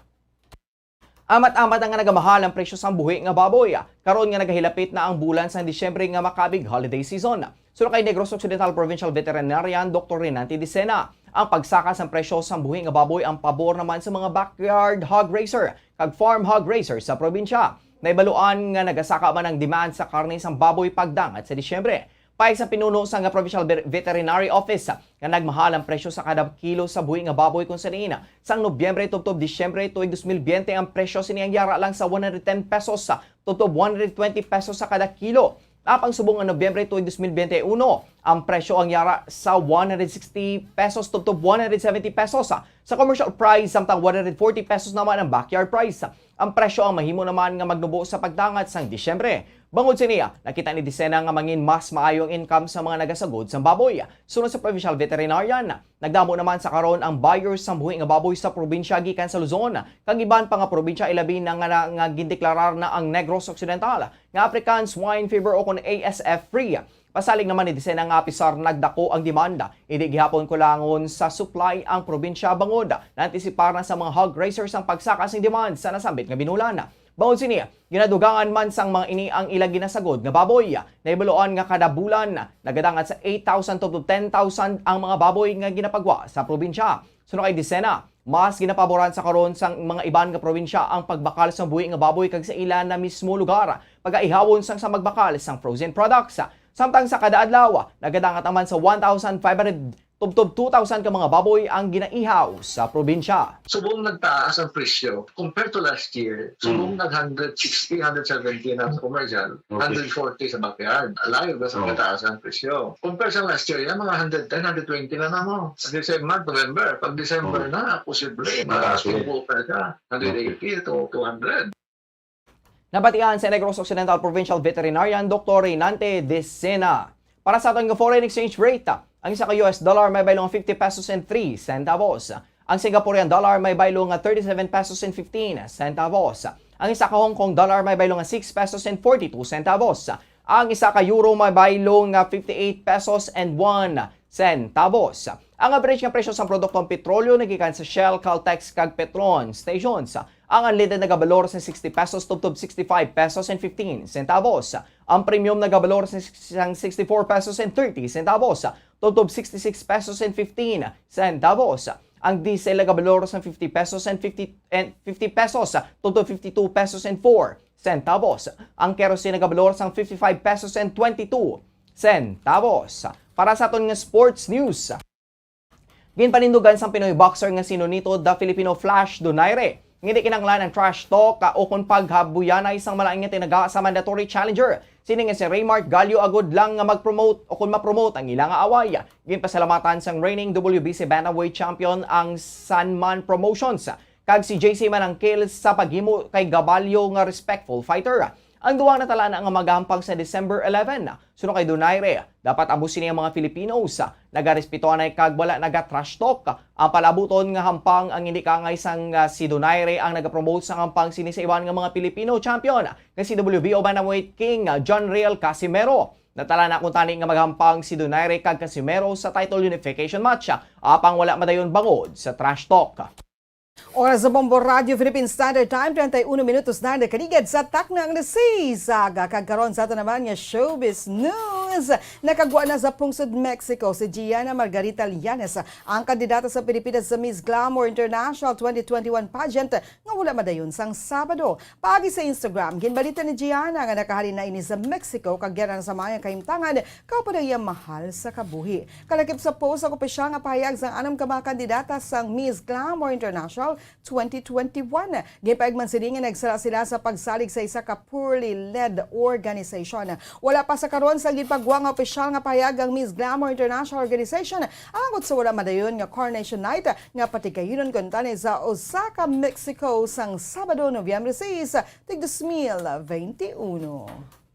amat-amat ang nagamahal ang presyo sang buhi nga baboy. Karon nga nagahilapit na ang bulan sang Disyembre nga makabig holiday season. Suno kay Negros Occidental Provincial Veterinarian Dr. Renante Dicena, ang pagsakas ng presyo sang buhi nga baboy ang pabor naman sa mga backyard hog raiser kag farm hog raiser sa probinsya. Naibaluan nga nagasaka man ang demand sa karne sang baboy pagdangat sa Disyembre. Pay sa pinuno sa Provincial Veterinary Office nga nagmahal ang presyo sa kada kilo sa buhi nga baboy kung saniin. Sang Nobyembre tubtob Disyembre tuig 2020 ang presyo siniyang yara lang sa 110 pesos tubtob 120 pesos sa kada kilo. Apang subong ang Nobyembre tuig 2021, ang presyo ang yara sa 160 pesos tubtob 170 pesos sa commercial price samtang 140 pesos naman ang backyard price. Ang presyo ang mahimo naman nga magnubo sa pagdangat sang Disyembre. Bangod siniya, nakita ni Dicena nga mangin mas maayong income sa mga nagasagod sa baboy. Sunod sa Provincial Veterinarian, nagdamo naman sa karon ang buyers sa buhi nga baboy sa probinsya gikan sa Luzon. Kag iban pa nga probinsya ilabi na nga gindeklarar na ang Negros Occidental nga African Swine Fever o kon ASF free. Pasalig naman ni Dicena nga pisar nagdako ang demanda. Idi gihapon kulangon sa supply ang probinsya bangod. Naantisipar na sa mga hog raisers ang pagsakas ng demand sa nasambit nga binulan. Bawod siniya, ginadugangan man sang mga ini ang ilang ginasagod nga baboy. Naibaluan nga kada bulan, nagadangat sa 8,000 to 10,000 ang mga baboy nga ginapagwa sa probinsya. Suno kay Dicena, mas ginapaboran sa karon sang mga iban nga probinsya ang pagbakal sa buhi nga baboy kag sa ilan na mismo lugar. Pagaihawon sang sa magbakal sang frozen products. Samtang sa kada adlaw, nagadangat naman sa 1,500 tubtob 2,000 ka mga baboy ang ginaihaw sa probinsya. Subong nagtaas ang presyo compared to last year. Subong nag-160, 170 na sa commercial, 140 sa backyard. Alayo ba sa mataas ang presyo? Compared sa last year, yan mga 110, 120 na na mo. Sa December, November. Pag December na, posible, makasubo ka 180 to 200. Nabatian sa Negros Occidental Provincial Veterinarian Dr. Renante Dicena. Para sa ating foreign exchange rate, ang isa ka US dollar may baylong 50 pesos and 3 centavos. Ang Singaporean dollar may baylo nga 37 pesos and 15 centavos. Ang isa ka Hong Kong dollar may baylo nga 6 pesos and 42 centavos. Ang isa ka euro may baylo nga 58 pesos and 1 centavos. Ang average nga presyo sa produktong petrolyo nagikan sa Shell, Caltex kag Petron stations. Ang unleaded nagabalor sa 60 pesos tubtob 65 pesos and 15 centavos. Ang premium nagabalor sa 64 pesos and 30 centavos tubtob 66 pesos and 15 centavos. Ang diesel nagabalor sa 50 pesos and 50 pesos tubtob 52 pesos and 4 centavos. Ang kerosene nagabalor sa 55 pesos and 22 centavos. Para sa aton nga sports news, ginpanindugan sang Pinoy boxer nga sinunito the Filipino Flash Donaire. Hindi kinanglan ang trash talk o kung paghabuyanay sang malaing nga tinaga sa mandatory challenger. Sini nga si Raymart Gallo agod lang nga mag-promote o kung ma-promote ang ilang away. Ginpasalamatan sang reigning WBC Bantamweight champion ang Sanman Promotions. Kag si JC Manangkil sa paghimo kay Gabalyo nga respectful fighter. Ang duwang natalana nga magampang sa December 11. Sunod kay Donaire, dapat abusin niya mga Filipinos. Nagarespetuhan ay kag wala naga-trash talk. Ang palabuton nga hampang ang hindi kangay sang si Donaire ang nagapromote sa hampang sini sa iwan nga mga Filipino champion nga si WBO Bantamweight King John Real Casimero. Natalana kung tani nga maghampang si Donaire kag Casimero sa title unification match. Apang wala madayon bangod sa trash talk. Oras sa Bombo Radio Philippine Standard Time, 31 minutos na nakaligid sa taknang nasisaga. Kagkaroon sa ito naman nga showbiz news. Nakagwa na sa Pungsod, Mexico si Gianna Margarita Llanes, ang kandidata sa Pilipinas sa Miss Glamour International 2021 pageant nga wala madayon sang Sabado. Pagi sa Instagram, ginbalita ni Gianna nga nakahalin na ini sa Mexico kagyan sa mga kaimtangan kaupada iya mahal sa kabuhi. Kalakip sa post ako pa siya nga pahayag sang anam ka mga kandidata sang Miss Glamour International 2021. Gipaigman sila nga nagsala sila sa pagsalig sa isa ka poorly led organization. Wala pa sa karon sa gipagwa nga opisyal nga pahayag ang Miss Glamour International Organization angot sa wala madayon nga Coronation Night nga patikayonon kuntani sa Osaka, Mexico sang Sabado, Nobyembre 6, tig 2021.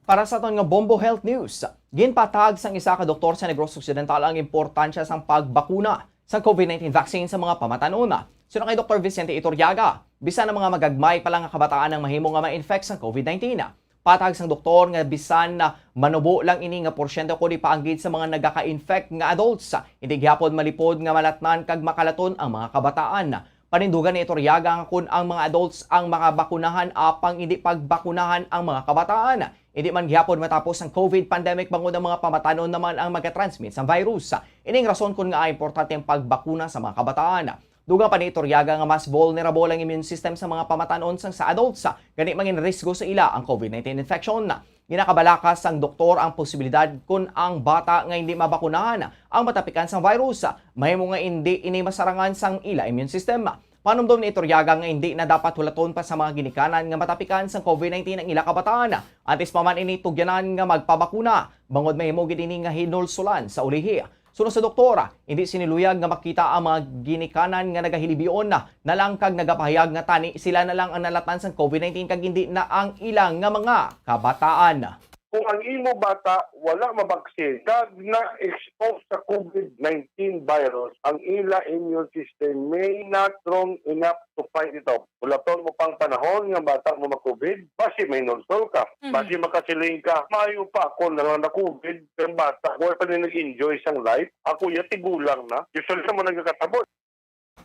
Para sa aton nga Bombo Health News, ginpatag sang isa ka doktor sa Negros Occidental ang importansya sang pagbakuna sa COVID-19 vaccine sa mga pamatanon. Sino kay Dr. Vicente Iturriaga, bisan ng mga magagmay pa lang nga kabataan ang mahimo nga ma-infect sa COVID-19. Patag sang doktor nga bisan na manubo lang ini nga porsyento ko di paanggid sa mga nagaka-infect nga adults. Hindi gyapon malipod nga malatnan kag makalaton ang mga kabataan. Panindugan ni Iturriaga nga kun ang mga adults ang makabakunahan apang hindi pagbakunahan ang mga kabataan. Hindi man gyapon matapos ang COVID pandemic bangod ang mga pamatanon naman ang magatransmit sa virus. Ining rason kun nga importante ang pagbakuna sa mga kabataan. Dugang pa ni Iturriaga nga mas vulnerable ang immune system sa mga pamatanon sang sa adults. Gani mangin risgo sa ila ang COVID-19 infection. Ginakabalakas ang doktor ang posibilidad kung ang bata nga hindi mabakunahan ang matapikan sang virus. Mahimo nga hindi ini masarangan sang ila immune system. Panumdom ni Iturriaga nga hindi na dapat hulaton pa sa mga ginikanan nga matapikan sang COVID-19 ang ila kabataan. Antes pa man ini tugyanan nga magpabakuna. Bangod mahimo gid ini nga hinulsulan sa ulihi. Sunod sa doktora, hindi siniluyag nga makita ang mga ginikanan nga nagahilibion na lang kag nagapahayag nga tani sila na lang ang nalatan sa COVID-19 kag hindi na ang ilang nga mga kabataan. Kung ang imo bata wala mabaksin kag na-expose sa COVID-19 virus, ang ila immune system may not strong enough to fight it off. Ulaton mo pang panahon nga bata mo ma-COVID, basi may nonsol ka, basi makasiling ka. Mayo pa ako na COVID, ang bata, wala pa rin nag-enjoy sang life. Ako yati gulang na, usually mo nagkakatabot.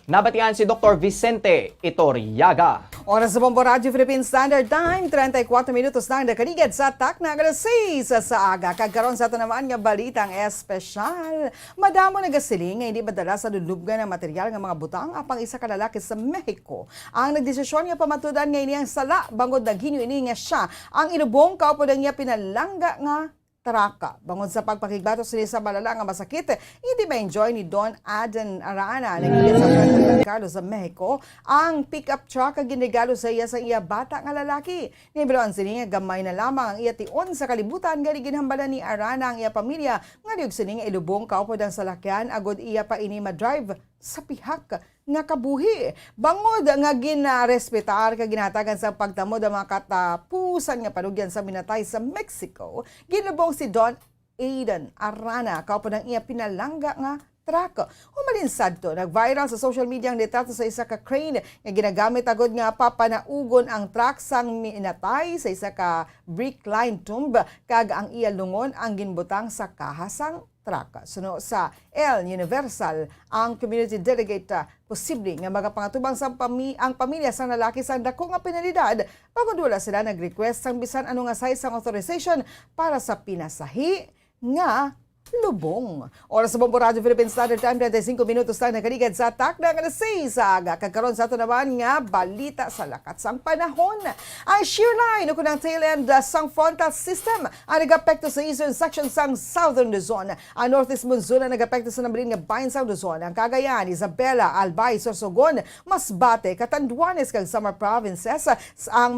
Nabatian si Dr. Vicente Iturriaga. Oras sa Bombo Radio Philippine Standard Time, 34 minutos na nakaligid sa takna alas 6 sa aga. Kagkaroon sa ito naman nga balitang espesyal. Madamo nagasiling nga hindi madala sa lulubgan ng material ng mga butang apang isa ka lalaki sa Mexico. Ang nagdesisyon nga pamatudan nga iniyang sala bangod naghinyo ini nga siya ang inubong kaupo niya pinalangga nga Taraka. Bangod sa pagpakigbato sa malala nga masakit, hindi ma-enjoy ni Don Aden Arana nagigit sa San Carlos sa Mexico ang pick-up truck ang ginigalo sa iya bata nga lalaki. Nibiroan sini nga gamay na lamang ang iya tion sa kalibutan gali ginhambala ni Arana ang iya pamilya nga diog sini nga ilubong kaupod ang salakyan agod iya pa ini ma-drive sa pihak nga kabuhi. Bangod nga ginarespetar ka ginatagan sa pagtamo ng mga katapusan nga panugyan sa minatay sa Mexico, ginubong si Don Aden Arana kaupo ng iya pinalangga nga truck. Humalin sadto, nag-viral sa social media ang litrato sa isa ka crane nga ginagamit agod nga papanaugon ang truck sang minatay sa isa ka brick line tomb kag ang iya lungon ang ginbutang sa kahasang truck. Suno sa El Universal, ang community delegate posible nga magapangatubang sa ang pamilya sa lalaki sa dako nga penalidad pagod wala sila nag-request sang bisan ano nga size ang authorization para sa pinasahi nga lubong. Oras sa Bombo Radio Philippine Standard Time, 35 minutos lang nakaligad sa takda nga 6 sa aga. Kagkaroon sa ito naman nga balita sa lakat sang panahon. Ang shear line o kunang tail end sang frontal system ang nag-apekto sa eastern section sang southern Luzon. Ang northeast monsoon ang nag-apekto sa nabilin nga bayan sang Luzon. Ang Cagayan, Isabela, Albay, Sorsogon, Masbate, Catanduanes kag Samar provinces ang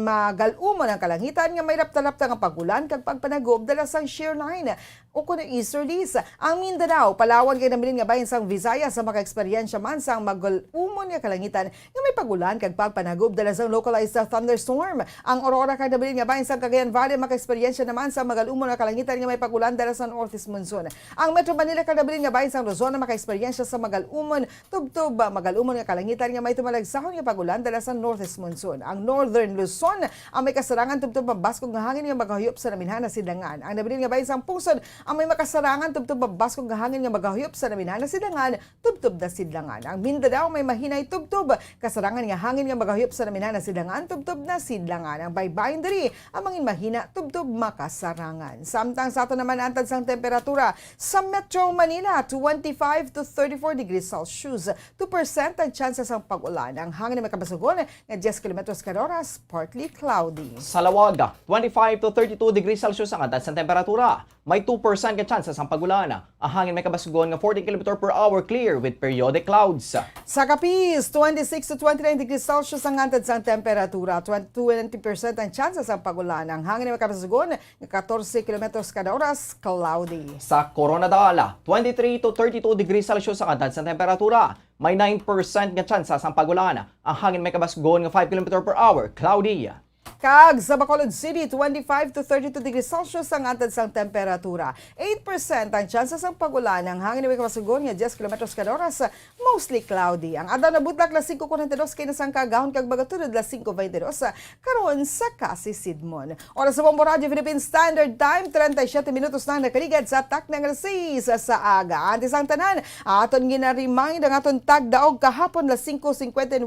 magalumon ang kalangitan nga may rapta-rapta nga pagulan kag pagpanagob dala sang shear line o kunang easterlies. Ang Mindanao, Palawan kay nabilin nga bayan sang Visayas sa maka-eksperyensya man sang mag-umon nga kalangitan nga may pagulan kag pagpanagob dala sang localized thunderstorm. Ang Aurora kay nabilin nga bayan sang Cagayan Valley maka-eksperyensya naman sa mag-umon nga kalangitan nga may pagulan dala sa northeast monsoon. Ang Metro Manila kay nabilin nga bayan sang Luzon maka-eksperyensya sa mag-umon tubtub mag-umon nga kalangitan nga may tumalagsahon nga pagulan dala sa northeast monsoon. Ang northern Luzon ang may kasarangan tubtub mabaskog nga hangin nga maghayop sa naminhan na sidangan. Ang nabilin nga bayan sang Pusod ang may makasarangan tubtub mabaskog nga hangin nga magahuyop sa naminhan na sidangan tubtub na sidlangan. Ang Mindanao may mahinay tubtub kasarangan nga hangin nga magahuyop sa naminhan na sidangan tubtub na sidlangan. Ang baybayin diri ang mangin mahina tubtub makasarangan. Samtang sa ato naman antad sang temperatura sa Metro Manila 25 to 34 degrees Celsius. 2% ang chances ang pag-ulan. Ang hangin na may kabasugon nga 10 kilometros kada oras, partly cloudy. Sa Lawag, 25 to 32 degrees Celsius ang antad sa temperatura. May 2% ka chances ang pagulan. Ang hangin may kabasugon nga 40 km per hour clear with periodic clouds. Sa Capiz, 26 to 29 degrees Celsius ang antad sa temperatura. 20% ang chances ang pagulan. Ang hangin may kabasugon nga 14 km kada oras, cloudy. Sa Coronadal, 23 to 32 degrees Celsius ang antad sa temperatura. May 9% nga chances ang pagulan. Ang hangin may kabasugon nga 5 km per hour, cloudy. Kag sa Bacolod City, 25 to 32 degrees Celsius ang antad sang temperatura. 8% ang chances ang pagulan. Ang hangin may kabasugon nga 10 km kada oras, mostly cloudy. Ang adlaw na butlak la 5:42 kay nasang kagahon kag bagatunod la 5:22 karon sa Kasisidmon. Oras sa Bombo Radio Philippine Standard Time, 37 minutos na nakaligad sa takda nga 6 sa aga. Antes ang tanan, aton gina-remind ang aton tagdaog kahapon la 5:59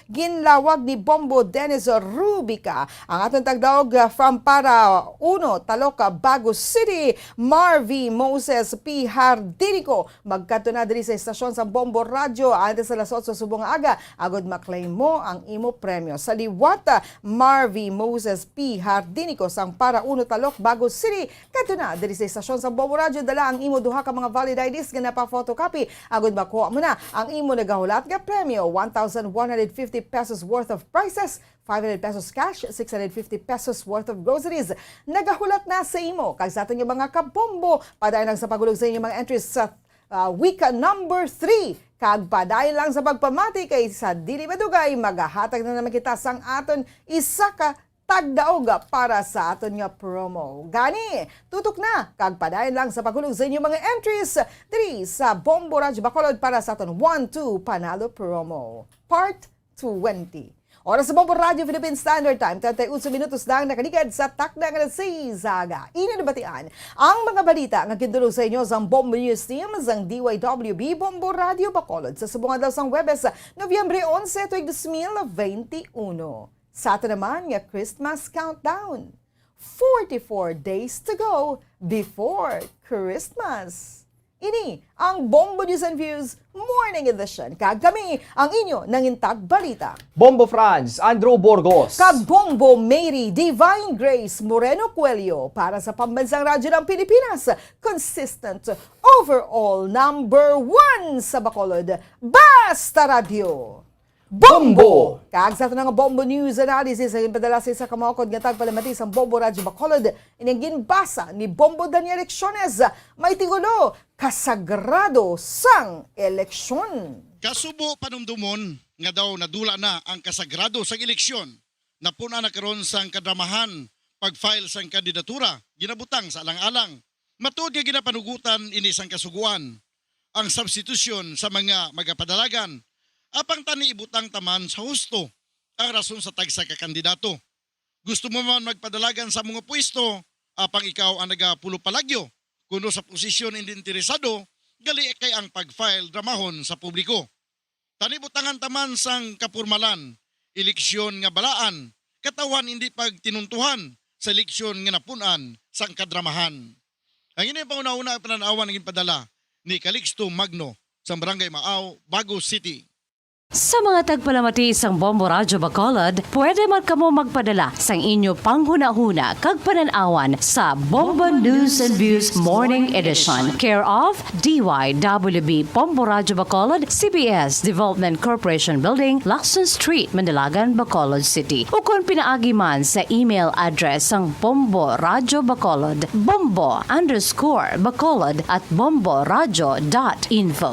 ginlawag ni Bombo Dennis Rubica. Ang atong tagdaog from para 1 Taloca, Burgos City, Marvy Moses P. Hardinico. Magkadto na diri sa istasyon sa Bombo Radio antes sa las 8 subong aga agod maklaim mo ang imo premyo. Sa liwata, Marvy Moses P. Hardinico sang para 1 Taloc, Burgos City. Kadto na diri sa istasyon sa Bombo Radio dala ang imo duha ka mga valid IDs nga napa-photocopy agod makuha mo na ang imo nagahulat nga premyo 1,150 pesos worth of prizes, 500 pesos cash, 650 pesos worth of groceries. Nagahulat na sa imo kag sa aton nga mga kabombo padayon lang sa pagulog sa inyong mga entries sa week number 3. Kag padayon lang sa pagpamati kay sa dili madugay magahatag na naman kita sang aton isa ka tagdaog para sa aton nga promo. Gani, tutok na kag padayon lang sa pagulog sa inyong mga entries diri sa Bombo Radio Bacolod para sa aton 1-2 Panalo promo. Part 20. Oras sa Bombo Radio Philippine Standard Time, 31 minutos lang nakaligad sa takda nga sa Zaga. Inanabatian ang mga balita nga gindulog sa inyo sa Bombo News Team sang DYWB Bombo Radio Bacolod sa subong adlaw sang Huwebes, Nobyembre 11, 2021. Sa ato naman nga Christmas countdown. 44 days to go before Christmas. Ini ang Bombo News and Views Morning Edition. Kag kami ang inyo nangintag balita. Bombo Franz, Andrew Burgos. Kag Bombo Mary Divine Grace Moreno Cuello para sa Pambansang Radyo ng Pilipinas. Consistent overall number 1 sa Bacolod. Basta Radio! Bombo! Kag sa ito nga Bombo News Analysis ay padala sa isa kamakod nga tagpalamati sa Bombo Radio Bacolod. Ining ginbasa ni Bombo Daniel Elecciones. May tigulo, kasagrado sang eleksyon. Kasubo panumdumon nga daw nadula na ang kasagrado sang eleksyon. Napuna na karon sang kadramahan pag-file sang kandidatura ginabutang sa alang-alang. Matuod nga ginapanugutan ini sang kasuguan. ang substitution sa mga magapadalagan. Apang tani ibutang taman sa husto ang rason sa tagsa ka kandidato. Gusto mo man magpadalagan sa mga pwesto, apang ikaw ang nagapulo palagyo, kuno sa posisyon hindi interesado, gali kay ang pag-file dramahon sa publiko. Tani butangan taman sang kapurmalan, eleksyon nga balaan, katawan hindi pagtinuntuhan sa eleksyon nga napunan sang kadramahan. Ang ini pauna-una pananawan ng padala ni Calixto Magno sa Barangay Maaw, Burgos City. Sa mga tagpalamati sang Bombo Radyo Bacolod, pwede man kamo magpadala sang inyo panghuna-huna kag pananawan sa Bombo News and Views Morning Edition. Care of DYWB Bombo Radyo Bacolod, CBS Development Corporation Building, Lacson Street, Mandalagan, Bacolod City. O kung pinaagi man sa email address sang Bombo Radyo Bacolod, bombo_bacolod@bomboradyo.info.